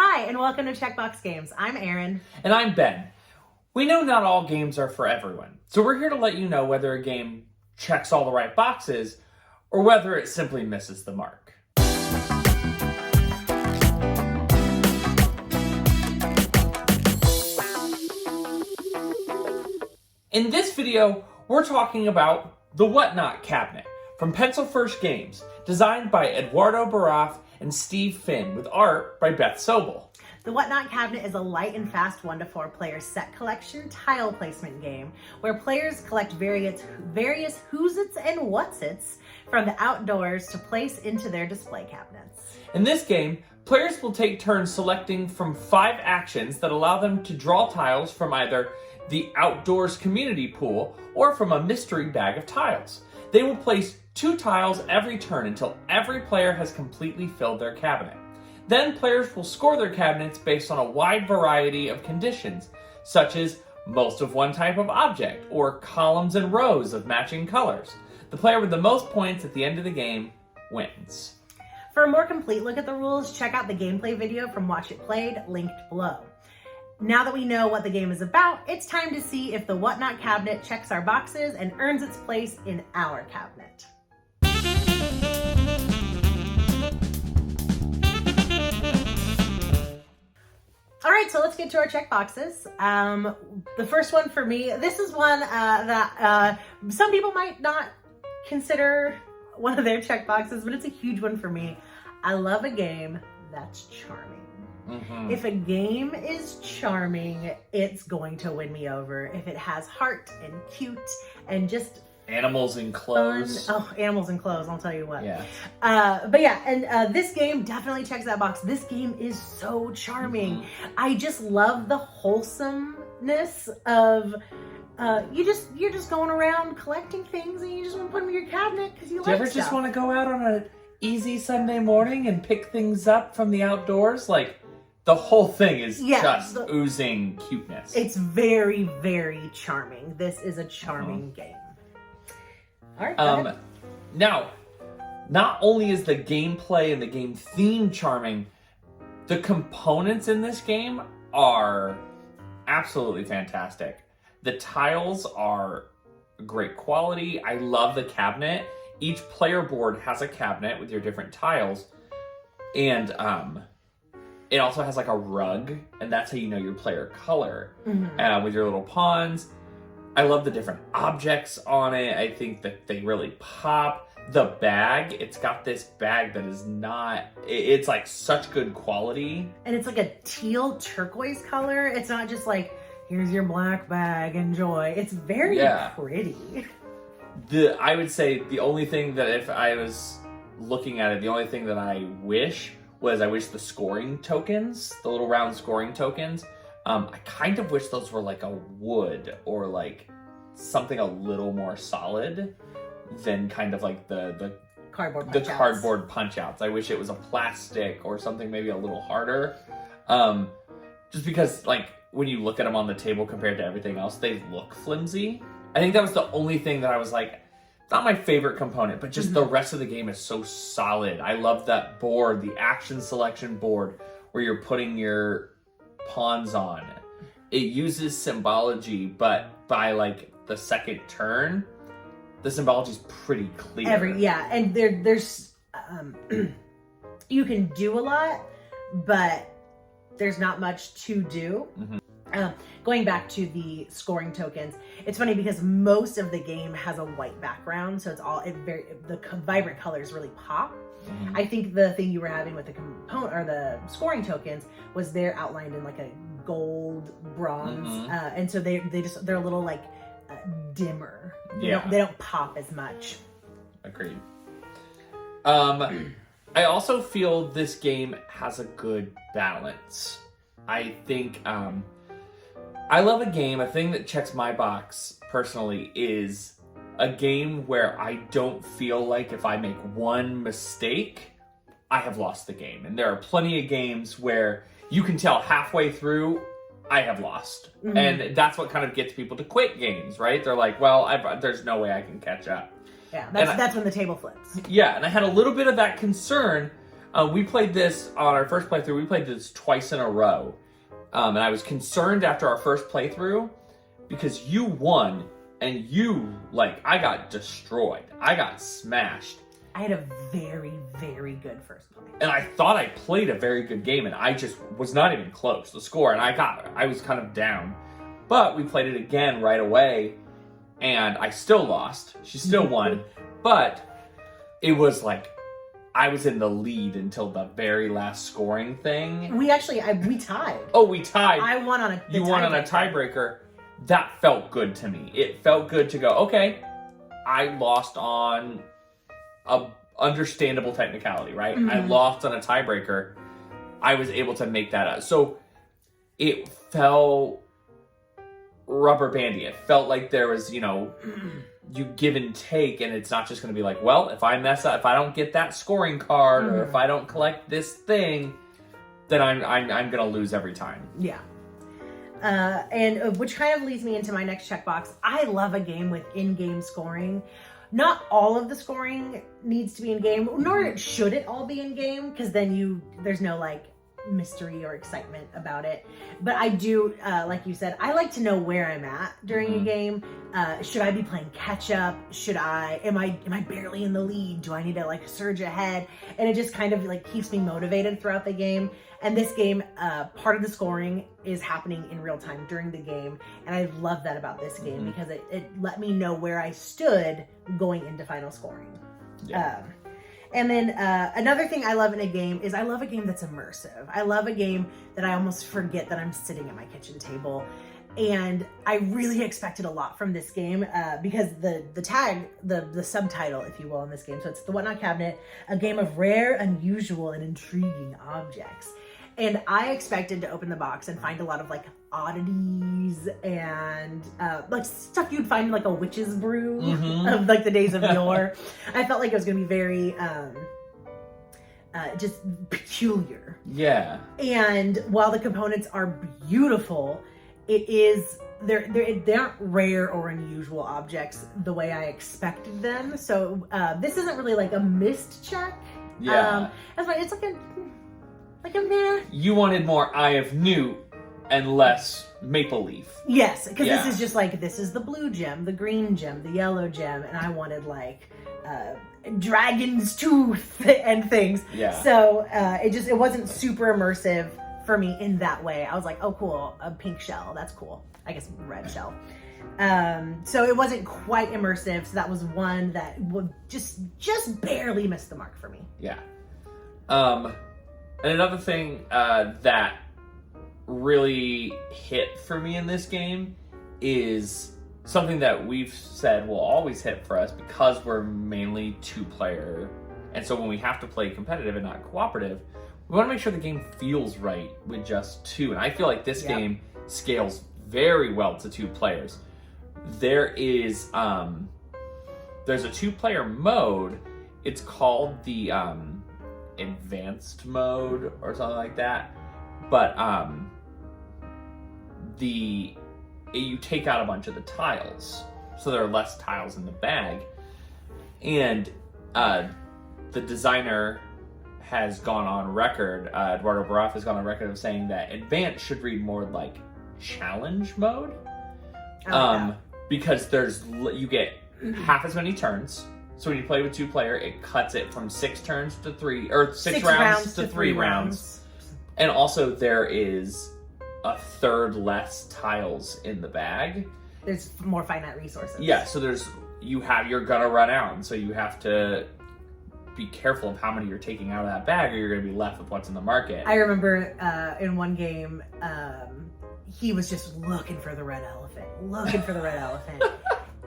Hi, and welcome to Checkbox Games. I'm Erin. And I'm Ben. We know not all games are for everyone, so we're here to let you know whether a game checks all the right boxes or whether it simply misses the mark. In this video, we're talking about the Whatnot cabinet from Pencil First Games, designed by Eduardo Baraf and Steve Finn, with art by Beth Sobel. The Whatnot cabinet is a light and fast 1 to 4 player set collection tile placement game where players collect various who's-its and what's-its from the outdoors to place into their display cabinets. In this game, players will take turns selecting from 5 actions that allow them to draw tiles from either the outdoors community pool or from a mystery bag of tiles. They will place 2 tiles every turn until every player has completely filled their cabinet. Then players will score their cabinets based on a wide variety of conditions, such as most of one type of object or columns and rows of matching colors. The player with the most points at the end of the game wins. For a more complete look at the rules, check out the gameplay video from Watch It Played, linked below. Now that we know what the game is about, it's time to see if the Whatnot cabinet checks our boxes and earns its place in our cabinet. All right, so let's get to our check boxes. The first one for me, this is one that some people might not consider one of their check boxes, but it's a huge one for me. I love a game that's charming. Mm-hmm. If a game is charming, it's going to win me over. If it has heart and cute and just animals in clothes. Fun. Oh, animals in clothes, I'll tell you what. Yeah. But yeah, and this game definitely checks that box. This game is so charming. Mm-hmm. I just love the wholesomeness of you're just going around collecting things and you just want to put them in your cabinet because you like stuff. Do you ever just want to go out on an easy Sunday morning and pick things up from the outdoors? Like, the whole thing is just oozing cuteness. It's very, very charming. This is a charming game. All right, go ahead. Now, not only is the gameplay and the game theme charming, the components in this game are absolutely fantastic. The tiles are great quality. I love the cabinet. Each player board has a cabinet with your different tiles, and it also has like a rug, and that's how you know your player color, with your little pawns. I love the different objects on it. I think that they really pop. The bag, it's got this bag that is not, it's like such good quality. And it's like a teal turquoise color. It's not just like, here's your black bag, enjoy. It's very pretty. I would say the only thing that if I was looking at it, the only thing that I wish the scoring tokens, the little round scoring tokens, I kind of wish those were like a wood or like something a little more solid than kind of like the cardboard punch outs. I wish it was a plastic or something maybe a little harder. Just because like when you look at them on the table compared to everything else, they look flimsy. I think that was the only thing that I was like, not my favorite component, but just the rest of the game is so solid. I love that board, the action selection board, where you're putting your pawns on. It uses symbology, but by like the second turn, the symbology is pretty clear. And there's you can do a lot, but there's not much to do. Going back to the scoring tokens, it's funny because most of the game has a white background, so it's all the vibrant colors really pop. I think the thing you were having with the component or the scoring tokens was they're outlined in like a gold, bronze, and so they're a little like dimmer. They don't pop as much. Agreed. I also feel this game has a good balance. I think I love a game. A thing that checks my box personally is a game where I don't feel like if I make one mistake, I have lost the game. And there are plenty of games where you can tell halfway through, I have lost. And that's what kind of gets people to quit games, right? They're like, well, there's no way I can catch up. Yeah, that's when the table flips. Yeah, and I had a little bit of that concern We played this on our first playthrough. We played this twice in a row. And I was concerned after our first playthrough because you won and I got destroyed. I got smashed. I had a very, very good first play. And I thought I played a very good game, and I just was not even close. The score, and I was kind of down. But we played it again right away, and I still lost. She still won. But it was like I was in the lead until the very last scoring thing. We tied. Oh, we tied. I won on You won on a tiebreaker. That felt good to me. It felt good to go, okay, I lost on a understandable technicality, right? Mm-hmm. I lost on a tiebreaker. I was able to make that up. So it felt rubber bandy. It felt like there was, you give and take, and it's not just going to be like, well, if I mess up, if I don't get that scoring card, or if I don't collect this thing, then I'm going to lose every time. Yeah. And which kind of leads me into my next checkbox. I love a game with in-game scoring. Not all of the scoring needs to be in-game, nor should it all be in-game, because then there's no like mystery or excitement about it. But I do, like you said, I like to know where I'm at during a game. Should I be playing catch up? Am I barely in the lead? Do I need to like surge ahead? And it just kind of like keeps me motivated throughout the game. And this game, part of the scoring is happening in real time during the game. And I love that about this game because it let me know where I stood going into final scoring. Yeah. And then another thing I love in a game is I love a game that's immersive. I love a game that I almost forget that I'm sitting at my kitchen table. And I really expected a lot from this game because the subtitle, if you will, in this game. So it's The Whatnot Cabinet, a game of rare, unusual, and intriguing objects. And I expected to open the box and find a lot of like oddities and like stuff you'd find in like a witch's brew of like the days of yore. I felt like it was going to be very just peculiar. Yeah. And while the components are beautiful, they aren't rare or unusual objects the way I expected them. So this isn't really like a missed check. Yeah. It's like a meh. You wanted more Eye of Newt and less Maple Leaf. Yes, because this is just like, this is the blue gem, the green gem, the yellow gem, and I wanted like dragon's tooth and things. Yeah. So it wasn't super immersive for me in that way. I was like, oh cool, a pink shell, that's cool. I guess red shell. So it wasn't quite immersive. So that was one that would just barely missed the mark for me. Yeah. And another thing that really hit for me in this game is something that we've said will always hit for us because we're mainly two-player. And so when we have to play competitive and not cooperative, we want to make sure the game feels right with just two. And I feel like this game scales very well to two players. There's a two-player mode. It's called the advanced mode or something like that. But you take out a bunch of the tiles, so there are less tiles in the bag. And the designer has gone on record, Eduardo Baraf has gone on record of saying that advanced should read more like challenge mode. Because you get half as many turns. So when you play with two-player, it cuts it from 6 turns to 3, or 6 rounds to 3 rounds. And also there is a third less tiles in the bag. There's more finite resources. Yeah, so you're gonna run out, and so you have to be careful of how many you're taking out of that bag, or you're gonna be left with what's in the market. I remember in one game, he was just looking for the red elephant.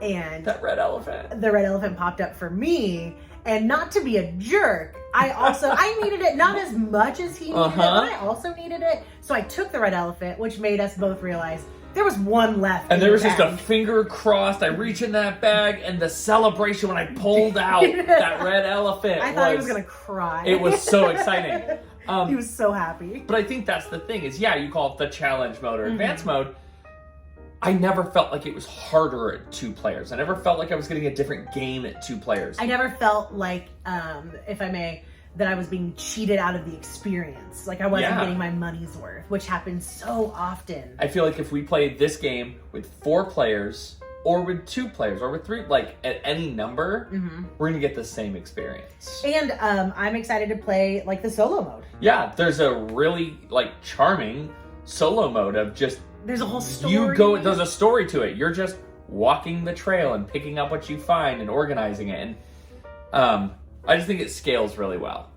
And that red elephant. The red elephant popped up for me, and not to be a jerk, I needed it not as much as he needed it, but I also needed it. So I took the red elephant, which made us both realize there was one left. And there was just a finger crossed. I reach in that bag, and the celebration when I pulled out that red elephant. I thought he was gonna cry. It was so exciting. He was so happy. But I think that's the thing is, you call it the challenge mode or advanced mode. I never felt like it was harder at 2 players. I never felt like I was getting a different game at 2 players. I never felt like, if I may, that I was being cheated out of the experience. Like I wasn't Yeah. getting my money's worth, which happens so often. I feel like if we played this game with 4 players, or with 2 players, or with 3, like at any number, we're gonna get the same experience. And I'm excited to play like the solo mode. Yeah, there's a really like charming solo mode of just There's a whole story. there's a story to it. You're just walking the trail and picking up what you find and organizing it. And I just think it scales really well.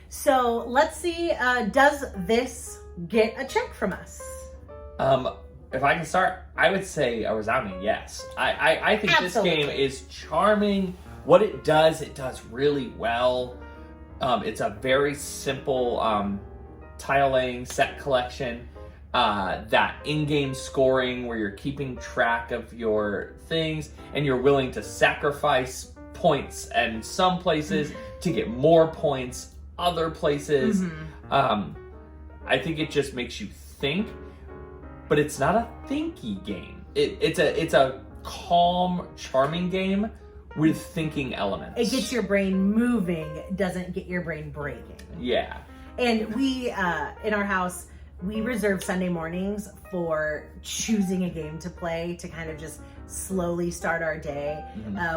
So let's see, does this get a check from us? If I can start, I would say a resounding yes. I think Absolutely. this game is charming. What it does really well. It's a very simple tile laying set collection. That in-game scoring where you're keeping track of your things and you're willing to sacrifice points in some places to get more points other places. I think it just makes you think, but it's not a thinky game. It's a calm, charming game with thinking elements. It gets your brain moving, doesn't get your brain breaking. Yeah. And we, in our house, we reserve Sunday mornings for choosing a game to play to kind of just slowly start our day.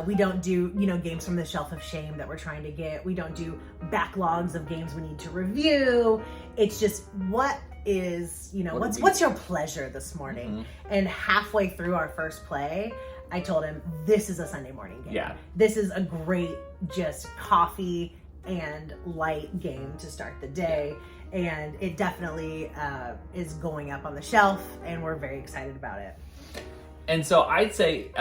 We don't do, games from the shelf of shame that we're trying to get. We don't do backlogs of games we need to review. It's just what is, what's your pleasure this morning? And halfway through our first play, I told him, this is a Sunday morning game. Yeah. This is a great just coffee and light game to start the day. And it definitely is going up on the shelf, and we're very excited about it. And so I'd say,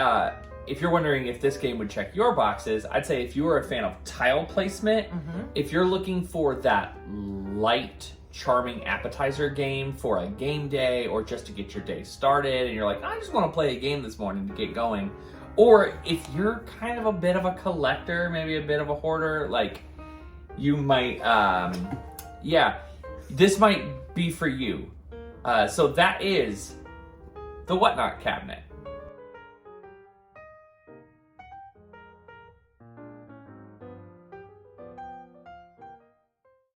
if you're wondering if this game would check your boxes, I'd say if you were a fan of tile placement, if you're looking for that light, charming appetizer game for a game day or just to get your day started, and you're like, I just want to play a game this morning to get going. Or if you're kind of a bit of a collector, maybe a bit of a hoarder, like you might, this might be for you. So that is the Whatnot Cabinet.